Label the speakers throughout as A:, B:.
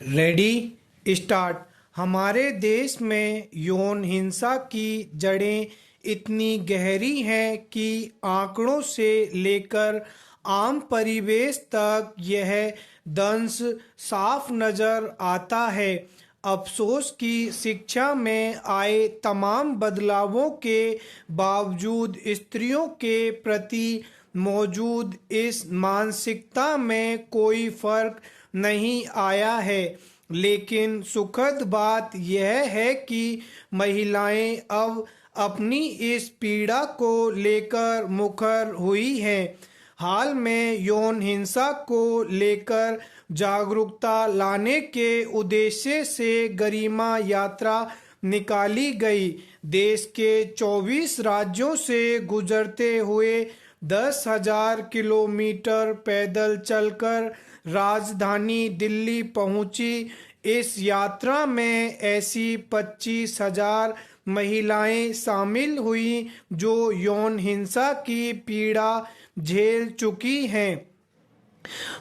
A: Ready start. हमारे देश में यौन हिंसा की जड़ें इतनी गहरी हैं कि आंकड़ों से लेकर आम परिवेश तक यह दंश साफ नजर आता है। अफसोस की शिक्षा में आए तमाम बदलावों के बावजूद स्त्रियों के प्रति मौजूद इस मानसिकता में कोई फर्क नहीं आया है। लेकिन सुखद बात यह है कि महिलाएं अब अपनी इस पीड़ा को लेकर मुखर हुई हैं। हाल में यौन हिंसा को लेकर जागरूकता लाने के उद्देश्य से गरिमा यात्रा निकाली गई। देश के 24 राज्यों से गुजरते हुए 10,000 किलोमीटर पैदल चलकर राजधानी दिल्ली पहुंची। इस यात्रा में ऐसी 25,000 महिलाएं शामिल हुई जो यौन हिंसा की पीड़ा झेल चुकी हैं।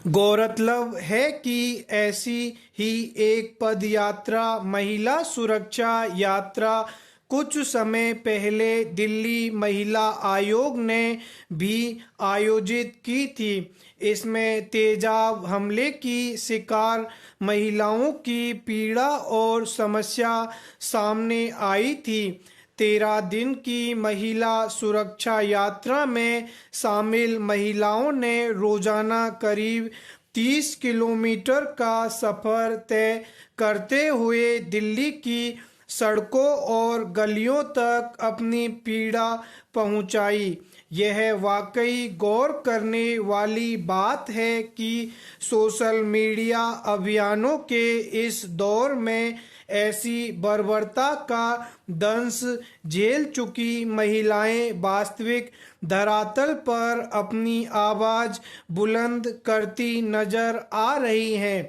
A: गौरतलब है कि ऐसी ही एक पदयात्रा महिला सुरक्षा यात्रा कुछ समय पहले दिल्ली महिला आयोग ने भी आयोजित की थी। इसमें तेजाब हमले की शिकार महिलाओं की पीड़ा और समस्या सामने आई थी। 13 दिन की महिला सुरक्षा यात्रा में शामिल महिलाओं ने रोजाना करीब 30 किलोमीटर का सफर तय करते हुए दिल्ली की सड़कों और गलियों तक अपनी पीड़ा पहुंचाई। यह वाकई गौर करने वाली बात है कि सोशल मीडिया अभियानों के इस दौर में ऐसी बर्बरता का दंश झेल चुकी महिलाएं वास्तविक धरातल पर अपनी आवाज बुलंद करती नजर आ रही हैं।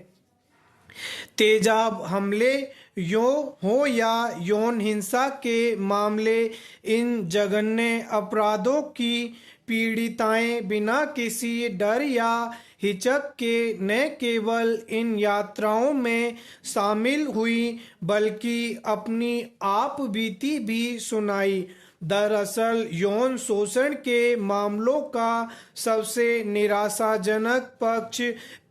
A: तेजाब हमले हो या यौन हिंसा के मामले, इन जघन्य अपराधों की पीड़िताएं बिना किसी डर या हिचक के न केवल इन यात्राओं में शामिल हुई बल्कि अपनी आप बीती भी सुनाई। दरअसल यौन शोषण के मामलों का सबसे निराशाजनक पक्ष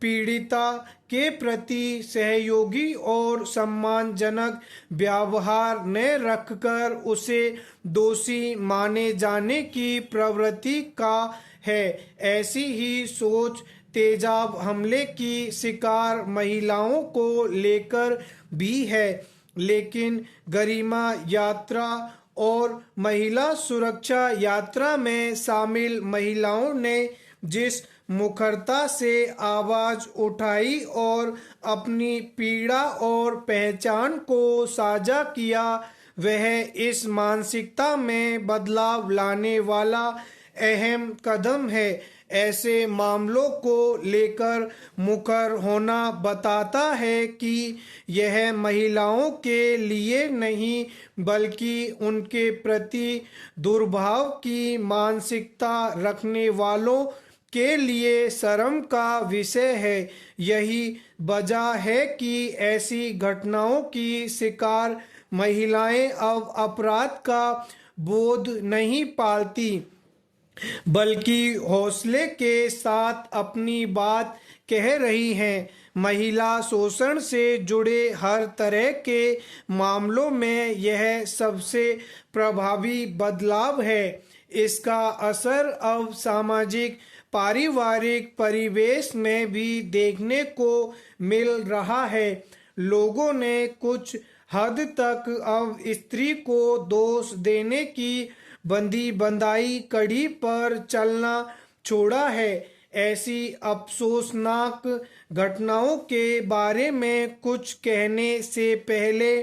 A: पीड़िता के प्रति सहयोगी और सम्मानजनक व्यवहार न रखकर उसे दोषी माने जाने की प्रवृत्ति का है। ऐसी ही सोच तेजाब हमले की शिकार महिलाओं को लेकर भी है। लेकिन गरिमा यात्रा और महिला सुरक्षा यात्रा में शामिल महिलाओं ने जिस मुखरता से आवाज उठाई और अपनी पीड़ा और पहचान को साझा किया, वह इस मानसिकता में बदलाव लाने वाला अहम कदम है। ऐसे मामलों को लेकर मुखर होना बताता है कि यह महिलाओं के लिए नहीं बल्कि उनके प्रति दुर्भाव की मानसिकता रखने वालों के लिए शर्म का विषय है। यही वजह है कि ऐसी घटनाओं की शिकार महिलाएं अब अपराध का बोध नहीं पालती बल्कि हौसले के साथ अपनी बात कह रही हैं। महिला शोषण से जुड़े हर तरह के मामलों में यह सबसे प्रभावी बदलाव है। इसका असर अब सामाजिक पारिवारिक परिवेश में भी देखने को मिल रहा है। लोगों ने कुछ हद तक अब स्त्री को दोष देने की बंदी बंदाई कड़ी पर चलना छोड़ा है। ऐसी अफसोसनाक घटनाओं के बारे में कुछ कहने से पहले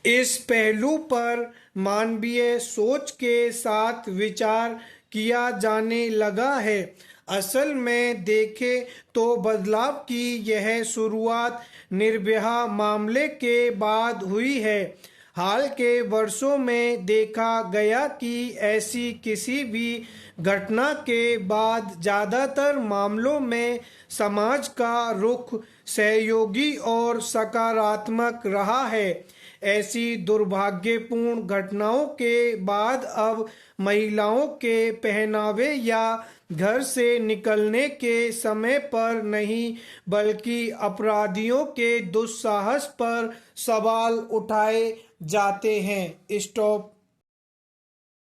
A: इस पहलू पर मानवीय सोच के साथ विचार किया जाने लगा है। असल में देखें तो बदलाव की यह शुरुआत निर्भया मामले के बाद हुई है। हाल के वर्षों में देखा गया कि ऐसी किसी भी घटना के बाद ज़्यादातर मामलों में समाज का रुख सहयोगी और सकारात्मक रहा है। ऐसी दुर्भाग्यपूर्ण घटनाओं के बाद अब महिलाओं के पहनावे या घर से निकलने के समय पर नहीं बल्कि अपराधियों के दुस्साहस पर सवाल उठाए जाते हैं। स्टॉप।